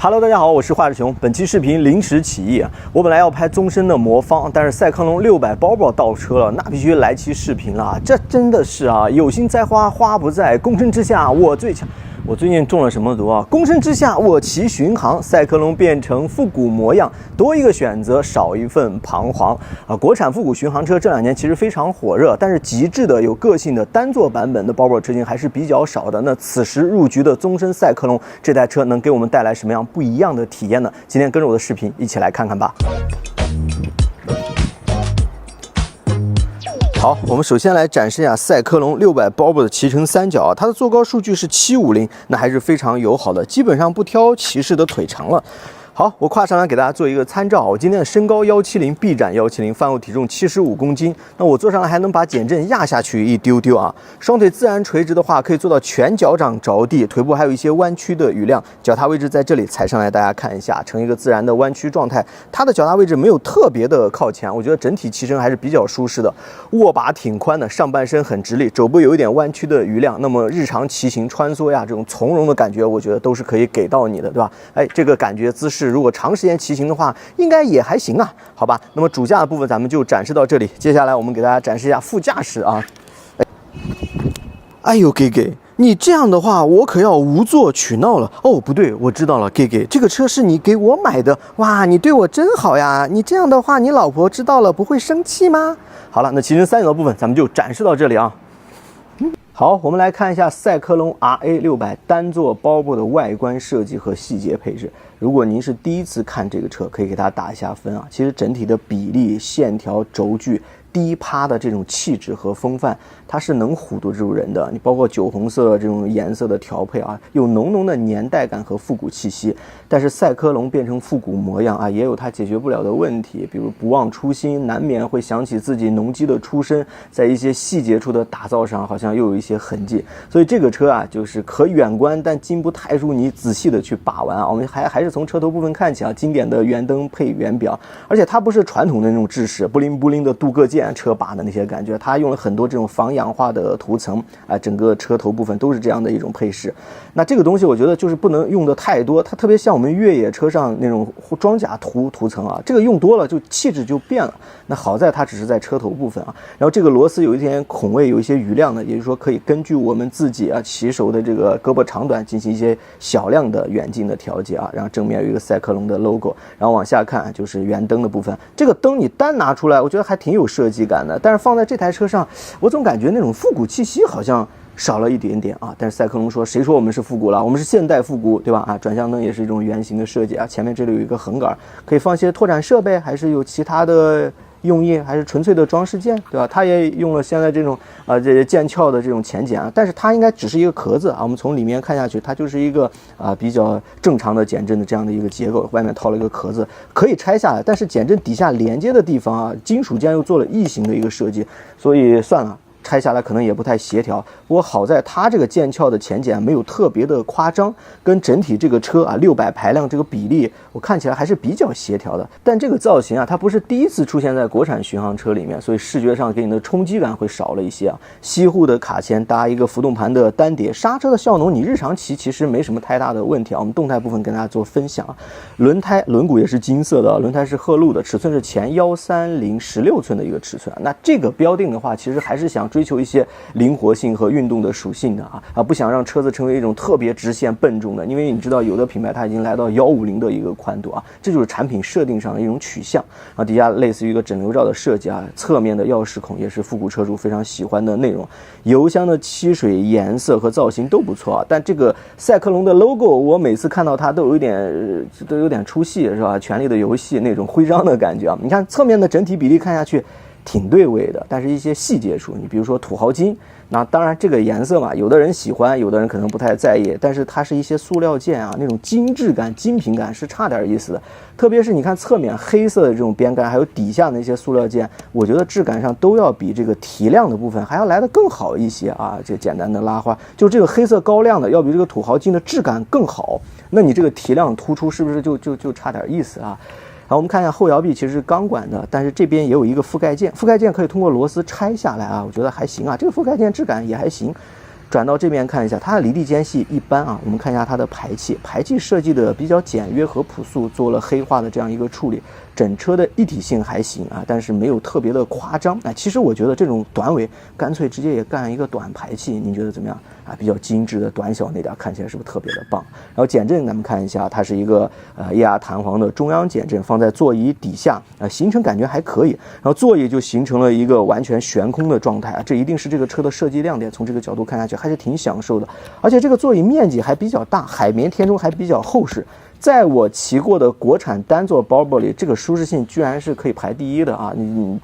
Hello， 大家好，我是华志雄。本期视频临时起意，我本来要拍宗申的魔方，但是赛克龙600包包到车了，那必须来期视频了。这真的是啊，有心栽花花不在，功成之下我最强。我最近中了什么毒啊？功成之下我骑巡航，赛克龙变成复古模样，多一个选择，少一份彷徨啊！国产复古巡航车这2年其实非常火热，但是极致的有个性的单座版本的包包车型还是比较少的。那此时入局的宗申赛克龙这台车能给我们带来什么样不一样的体验呢？今天跟着我的视频一起来看看吧。好，我们首先来展示一下赛克龙600包包的骑乘三角啊，它的坐高数据是750，那还是非常友好的，基本上不挑骑士的腿长了。好，我跨上来给大家做一个参照。我今天的身高170，臂展170，饭后体重75公斤。那我坐上来还能把减震压下去一丢丢啊。双腿自然垂直的话，可以做到全脚掌着地，腿部还有一些弯曲的余量。脚踏位置在这里踩上来，大家看一下，呈一个自然的弯曲状态。它的脚踏位置没有特别的靠前，我觉得整体骑乘还是比较舒适的。握把挺宽的，上半身很直立，肘部有一点弯曲的余量。那么日常骑行穿梭呀，这种从容的感觉，我觉得都是可以给到你的，对吧？哎，这个感觉姿势。如果长时间骑行的话，应该也还行啊，好吧？那么主驾的部分咱们就展示到这里，接下来我们给大家展示一下副驾驶啊。哎呦，给，你这样的话，我可要无座取闹了。哦，不对，我知道了，给，这个车是你给我买的，哇，你对我真好呀！你这样的话，你老婆知道了不会生气吗？好了，那骑乘三角的部分咱们就展示到这里啊。好，我们来看一下赛克龙 RA600单座包包的外观设计和细节配置。如果您是第一次看这个车，可以给它打一下分啊。其实整体的比例、线条、轴距、低趴的这种气质和风范，它是能唬得住人的。你包括酒红色这种颜色的调配啊，有浓浓的年代感和复古气息。但是赛克龙变成复古模样啊，也有它解决不了的问题，比如不忘初心，难免会想起自己农机的出身，在一些细节处的打造上好像又有一些痕迹。所以这个车啊，就是可远观，但经不太入你仔细的去把玩啊。我们还是从车头部分看起啊，经典的圆灯配圆表，而且它不是传统的那种制式布灵布灵的镀铬件车把的那些感觉，它用了很多这种防氧化的涂层啊，整个车头部分都是这样的一种配饰。那这个东西我觉得就是不能用的太多，它特别像我们越野车上那种装甲涂层啊，这个用多了就气质就变了。那好在它只是在车头部分啊，然后这个螺丝有一点孔位，有一些余量的，也就是说可以根据我们自己啊骑手的这个胳膊长短进行一些小量的远近的调节啊。然后正面有一个赛克龙的 logo， 然后往下看就是圆灯的部分。这个灯你单拿出来，我觉得还挺有设计感的，但是放在这台车上，我总感觉那种复古气息好像少了一点点啊。但是赛克龙说，谁说我们是复古了？我们是现代复古，对吧？啊，转向灯也是一种圆形的设计啊，前面这里有一个横杆，可以放些拓展设备，还是有其他的用意，还是纯粹的装饰件，对吧？它也用了现在这种这剑鞘的这种前剪啊，但是它应该只是一个壳子啊。我们从里面看下去，它就是一个比较正常的减震的这样的一个结构，外面套了一个壳子，可以拆下来。但是减震底下连接的地方啊，金属件又做了异形的一个设计，所以算了。拆下来可能也不太协调，不过好在它这个剑鞘的前剪没有特别的夸张，跟整体这个车啊600排量这个比例，我看起来还是比较协调的。但这个造型啊，它不是第一次出现在国产巡航车里面，所以视觉上给你的冲击感会少了一些啊。西护的卡钳搭一个浮动盘的单碟，刹车的效能你日常骑其实没什么太大的问题啊。我们动态部分跟大家做分享啊。轮胎轮毂也是金色的，轮胎是鹤鹿的，尺寸是前13016寸的一个尺寸啊。那这个标定的话，其实还是想追求一些灵活性和运动的属性的不想让车子成为一种特别直线笨重的，因为你知道有的品牌它已经来到150的一个宽度啊，这就是产品设定上的一种取向啊。底下类似于一个整流罩的设计啊，侧面的钥匙孔也是复古车主非常喜欢的内容。油箱的漆水颜色和造型都不错啊，但这个赛克龙的 logo 我每次看到它都有点出戏，是吧？权力的游戏那种徽章的感觉啊。你看侧面的整体比例看下去挺对位的，但是一些细节处，你比如说土豪金，那当然这个颜色嘛，有的人喜欢，有的人可能不太在意，但是它是一些塑料件啊，那种精致感、精品感是差点意思的。特别是你看侧面黑色的这种边杆，还有底下那些塑料件，我觉得质感上都要比这个提亮的部分还要来得更好一些啊。这简单的拉花，就这个黑色高亮的要比这个土豪金的质感更好，那你这个提亮突出是不是就差点意思啊？好，我们看一下后摇臂其实是钢管的，但是这边也有一个覆盖件，覆盖件可以通过螺丝拆下来啊，我觉得还行啊，这个覆盖件质感也还行。转到这边看一下，它的离地间隙一般啊。我们看一下它的排气，排气设计的比较简约和朴素，做了黑化的这样一个处理。整车的一体性还行啊，但是没有特别的夸张。其实我觉得这种短尾干脆直接也干一个短排气，您觉得怎么样啊？比较精致的短小那点看起来是不是特别的棒？然后减震咱们看一下，它是一个液压弹簧的中央减震，放在座椅底下行程感觉还可以。然后座椅就形成了一个完全悬空的状态啊，这一定是这个车的设计亮点。从这个角度看下去还是挺享受的，而且这个座椅面积还比较大，海绵填充还比较厚实。在我骑过的国产单座包包里，这个舒适性居然是可以排第一的啊！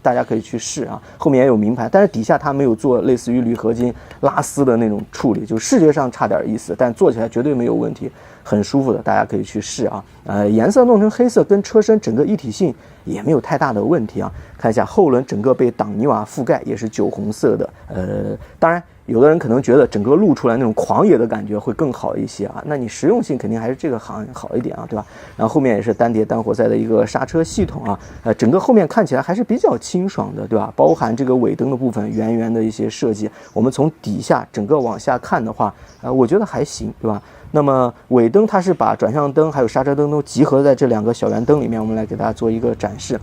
大家可以去试啊，后面也有名牌，但是底下它没有做类似于铝合金拉丝的那种处理，就视觉上差点意思，但坐起来绝对没有问题，很舒服的，大家可以去试啊。颜色弄成黑色，跟车身整个一体性也没有太大的问题啊。看一下后轮整个被挡泥瓦覆盖，也是酒红色的。当然有的人可能觉得整个露出来那种狂野的感觉会更好一些啊，那你实用性肯定还是这个好一点啊，对吧？然后后面也是单碟单活塞的一个刹车系统啊，整个后面看起来还是比较清爽的，对吧？包含这个尾灯的部分圆圆的一些设计，我们从底下整个往下看的话，我觉得还行，对吧？那么尾灯它是把转向灯还有刹车灯都集合在这两个小圆灯里面，我们来给大家做一个展示。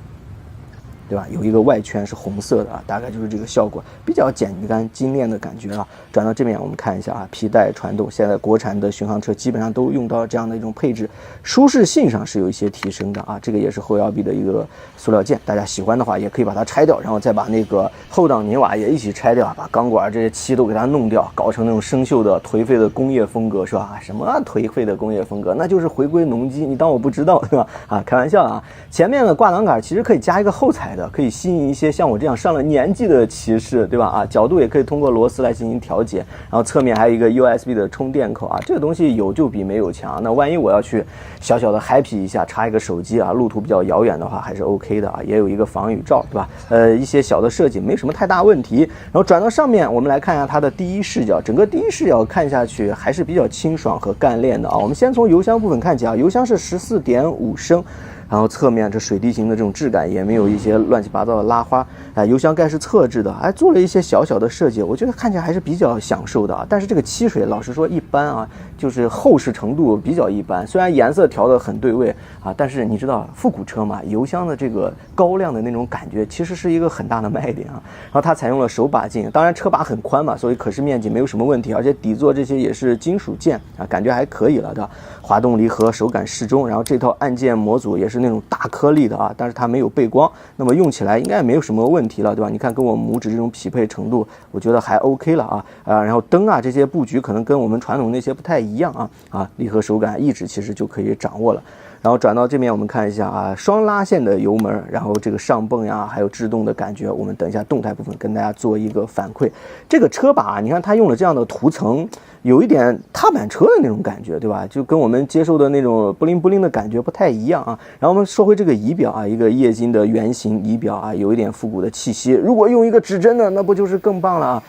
对吧？有一个外圈是红色的啊，大概就是这个效果，比较简单精炼的感觉啊。转到这边我们看一下啊，皮带传动，现在国产的巡航车基本上都用到这样的一种配置，舒适性上是有一些提升的啊。这个也是后摇臂的一个塑料件，大家喜欢的话也可以把它拆掉，然后再把那个后挡泥瓦也一起拆掉，把钢管这些漆都给它弄掉，搞成那种生锈的颓废的工业风格，是吧？什么颓废的工业风格？那就是回归农机，你当我不知道对吧？啊，开玩笑啊。前面的挂挡杆其实可以加一个后踩的，可以吸引一些像我这样上了年纪的骑士，对吧？啊，角度也可以通过螺丝来进行调节，然后侧面还有一个 USB 的充电口啊，这个东西有就比没有强。那万一我要去小小的 happy 一下，插一个手机啊，路途比较遥远的话，还是 OK 的啊，也有一个防雨罩，对吧？一些小的设计没什么太大问题。然后转到上面，我们来看一下它的第一视角，整个第一视角看下去还是比较清爽和干练的啊。我们先从油箱部分看起啊，油箱是14.5升。然后侧面这水滴型的这种质感也没有一些乱七八糟的拉花，油箱盖是侧置的，做了一些小小的设计，我觉得看起来还是比较享受的啊。但是这个漆水老实说一般啊，就是厚实程度比较一般，虽然颜色调得很对位啊，但是你知道复古车嘛，油箱的这个高亮的那种感觉其实是一个很大的卖点啊。然后它采用了手把镜，当然车把很宽嘛，所以可视面积没有什么问题，而且底座这些也是金属件啊，感觉还可以了的。滑动离合手感适中，然后这套按键模组也是那种大颗粒的啊，但是它没有背光，那么用起来应该也没有什么问题了，对吧？你看跟我拇指这种匹配程度，我觉得还 OK 了啊。然后灯啊这些布局可能跟我们传统那些不太一样啊，离合手感一指其实就可以掌握了。然后转到这边我们看一下啊，双拉线的油门，然后这个上泵呀，还有制动的感觉，我们等一下动态部分跟大家做一个反馈。这个车把你看它用了这样的涂层，有一点踏板车的那种感觉，对吧？就跟我们接受的那种不灵不灵的感觉不太一样啊。然后我们说回这个仪表啊，一个液晶的圆形仪表啊，有一点复古的气息。如果用一个指针的，那不就是更棒了啊？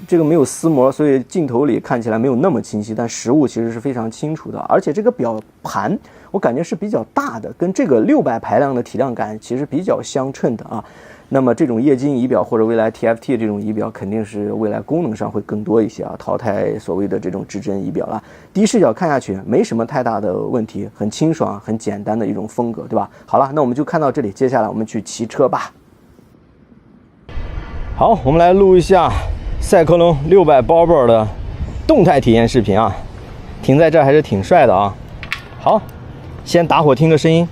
这个没有撕膜，所以镜头里看起来没有那么清晰，但实物其实是非常清楚的。而且这个表盘我感觉是比较大的，跟这个600排量的体量感其实比较相称的啊。那么这种液晶仪表或者未来 TFT 这种仪表肯定是未来功能上会更多一些啊，淘汰所谓的这种指针仪表了。第一视角看下去没什么太大的问题，很清爽很简单的一种风格，对吧？好了，那我们就看到这里，接下来我们去骑车吧。好，我们来录一下赛科龙600包包的动态体验视频啊，停在这儿还是挺帅的啊。好，先打火听个声音。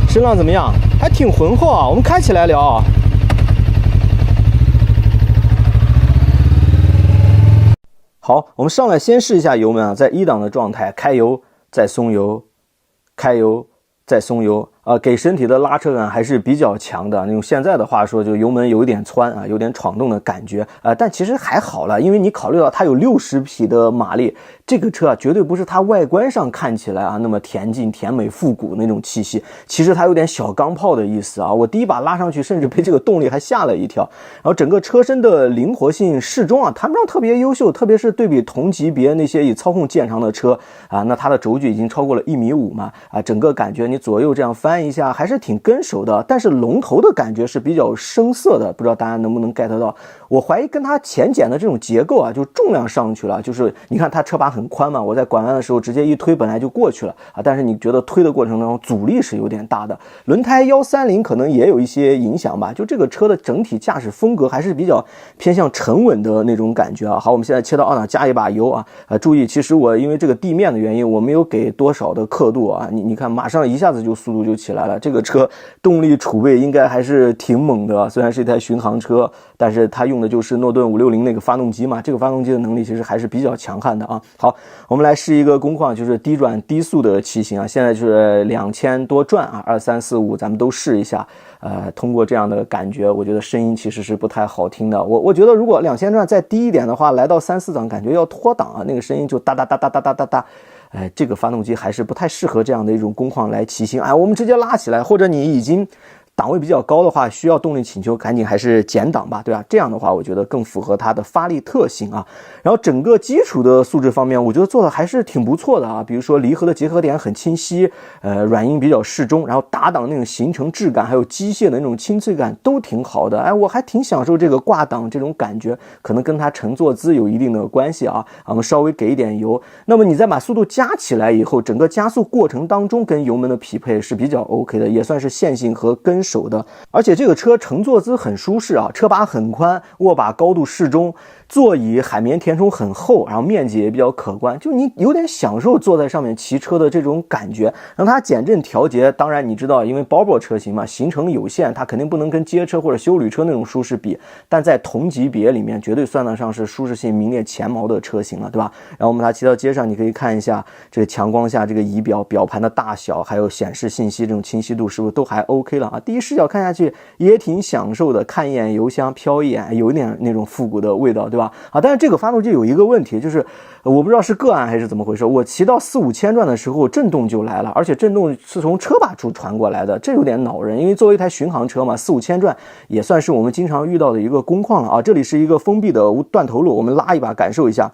声浪怎么样？还挺浑厚啊，我们开起来聊啊。好，我们上来先试一下油门啊，在1档的状态，开油再松油，开油再松油给身体的拉扯感还是比较强的，用现在的话说，就油门有一点窜啊，有点闯动的感觉但其实还好了，因为你考虑到它有60匹的马力，这个车绝对不是它外观上看起来那么恬静、甜美、复古那种气息，其实它有点小钢炮的意思我第一把拉上去，甚至被这个动力还吓了一跳。然后整个车身的灵活性适中谈不上特别优秀，特别是对比同级别那些以操控见长的车那它的轴距已经超过了1.5米嘛整个感觉你左右这样翻一下还是挺跟手的，但是龙头的感觉是比较生涩的，不知道大家能不能 get 到。我怀疑跟它前减的这种结构就重量上去了，就是你看它车把很宽嘛，我在拐弯的时候直接一推本来就过去了但是你觉得推的过程当中阻力是有点大的，轮胎130可能也有一些影响吧，就这个车的整体驾驶风格还是比较偏向沉稳的那种感觉好，我们现在切到2档加一把油注意，其实我因为这个地面的原因，我没有给多少的刻度你看马上一下子就速度就起来了，这个车动力储备应该还是挺猛的，虽然是一台巡航车，但是它用的就是诺顿560那个发动机嘛，这个发动机的能力其实还是比较强悍的好，我们来试一个工况，就是低转低速的骑行现在是2000多转2、3、4、5咱们都试一下通过这样的感觉，我觉得声音其实是不太好听的，我觉得如果2000转再低一点的话，来到3、4档感觉要脱档那个声音就哒哒哒哒哒哒哒哒这个发动机还是不太适合这样的一种工况来骑行我们直接拉起来，或者你已经档位比较高的话，需要动力请求，赶紧还是减档吧，对吧？这样的话我觉得更符合它的发力特性然后整个基础的素质方面我觉得做的还是挺不错的比如说离合的结合点很清晰软硬比较适中，然后打档那种行程质感还有机械的那种清脆感都挺好的我还挺享受这个挂档这种感觉，可能跟它乘坐姿有一定的关系我们稍微给一点油，那么你再把速度加起来以后，整个加速过程当中跟油门的匹配是比较 OK 的，也算是线性和跟手的，而且这个车乘坐姿很舒适车把很宽，握把高度适中，座椅海绵填充很厚，然后面积也比较可观，就你有点享受坐在上面骑车的这种感觉。让它减震调节，当然你知道因为 Volvo 车型嘛，行程有限，它肯定不能跟街车或者休旅车那种舒适比，但在同级别里面绝对算得上是舒适性名列前茅的车型了，对吧？然后我们把它骑到街上，你可以看一下这个强光下这个仪表表盘的大小还有显示信息这种清晰度是不是都还 OK 了第一视角看下去也挺享受的，看一眼油箱飘一眼有一点那种复古的味道，对吧？但是这个发动机有一个问题，就是我不知道是个案还是怎么回事，我骑到4、5千转的时候震动就来了，而且震动是从车把处传过来的，这有点恼人，因为作为一台巡航车嘛，4、5千转也算是我们经常遇到的一个工况了这里是一个封闭的断头路，我们拉一把感受一下。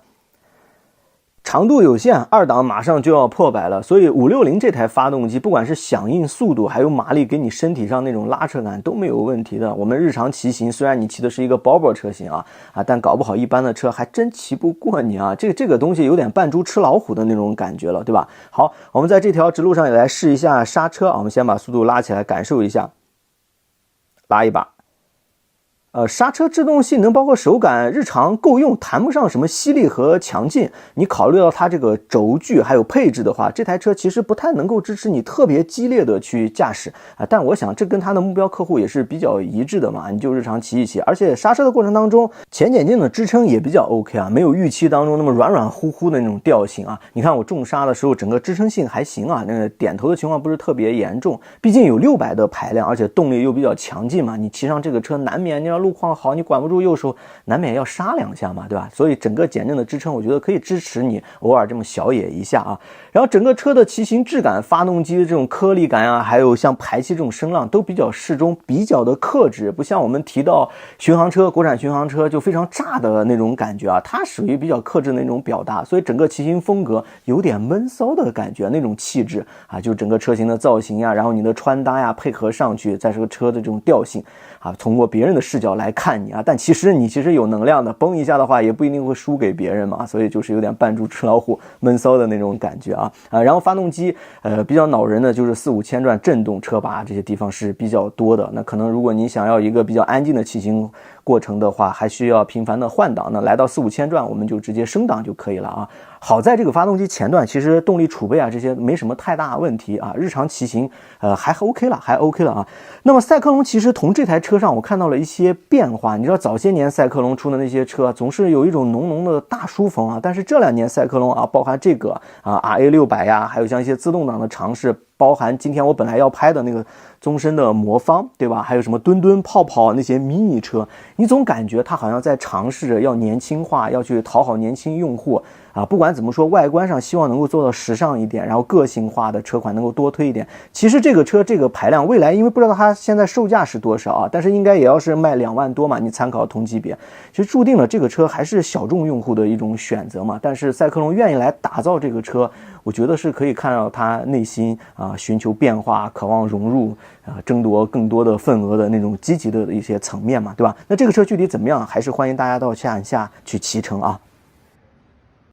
长度有限，2档马上就要破百了，所以560这台发动机不管是响应速度还有马力给你身体上那种拉扯感都没有问题的。我们日常骑行虽然你骑的是一个 Volvo 车型但搞不好一般的车还真骑不过你这个东西有点扮猪吃老虎的那种感觉了，对吧？好，我们在这条直路上也来试一下刹车我们先把速度拉起来感受一下，拉一把。刹车制动性能包括手感日常够用，谈不上什么犀利和强劲。你考虑到它这个轴距还有配置的话，这台车其实不太能够支持你特别激烈的去驾驶但我想这跟它的目标客户也是比较一致的嘛，你就日常骑一骑。而且刹车的过程当中，前减劲的支撑也比较 OK 没有预期当中那么软软乎乎的那种调性你看我重刹的时候，整个支撑性还行那个点头的情况不是特别严重，毕竟有600的排量，而且动力又比较强劲嘛，你骑上这个车难免你要路况好，你管不住右手，难免要刹2下嘛，对吧？所以整个减震的支撑，我觉得可以支持你偶尔这么小野一下然后整个车的骑行质感，发动机的这种颗粒感还有像排气这种声浪都比较适中，比较的克制，不像我们提到巡航车，国产巡航车就非常炸的那种感觉它属于比较克制的那种表达，所以整个骑行风格有点闷骚的感觉，那种气质就整个车型的造型然后你的穿搭配合上去，在这个车的这种调性通过别人的视角来看你但其实你有能量的，崩一下的话也不一定会输给别人嘛，所以就是有点扮猪吃老虎闷骚的那种感觉然后发动机比较恼人的就是4、5千转震动，车把这些地方是比较多的，那可能如果你想要一个比较安静的骑行过程的话还需要频繁的换挡，那来到4、5千转我们就直接升档就可以了啊。好在这个发动机前段其实动力储备啊这些没什么太大问题啊，日常骑行还 OK 了，还 OK 了啊。那么赛克隆其实从这台车上我看到了一些变化，你知道早些年赛克隆出的那些车总是有一种浓浓的大叔风啊，但是这2年赛克隆啊，包含这个啊 RA600呀，还有像一些自动挡的尝试，包含今天我本来要拍的那个宗申的魔方，对吧？还有什么墩墩、泡泡那些迷你车，你总感觉它好像在尝试着要年轻化，要去讨好年轻用户啊。不管怎么说，外观上希望能够做到时尚一点，然后个性化的车款能够多推一点。其实这个车这个排量，未来因为不知道它现在售价是多少啊，但是应该也要是卖2万多嘛，你参考同级别，其实注定了这个车还是小众用户的一种选择嘛。但是赛克隆愿意来打造这个车，我觉得是可以看到他内心啊寻求变化，渴望融入啊，争夺更多的份额的那种积极的一些层面嘛，对吧？那这个车具体怎么样，还是欢迎大家到线下去骑乘啊。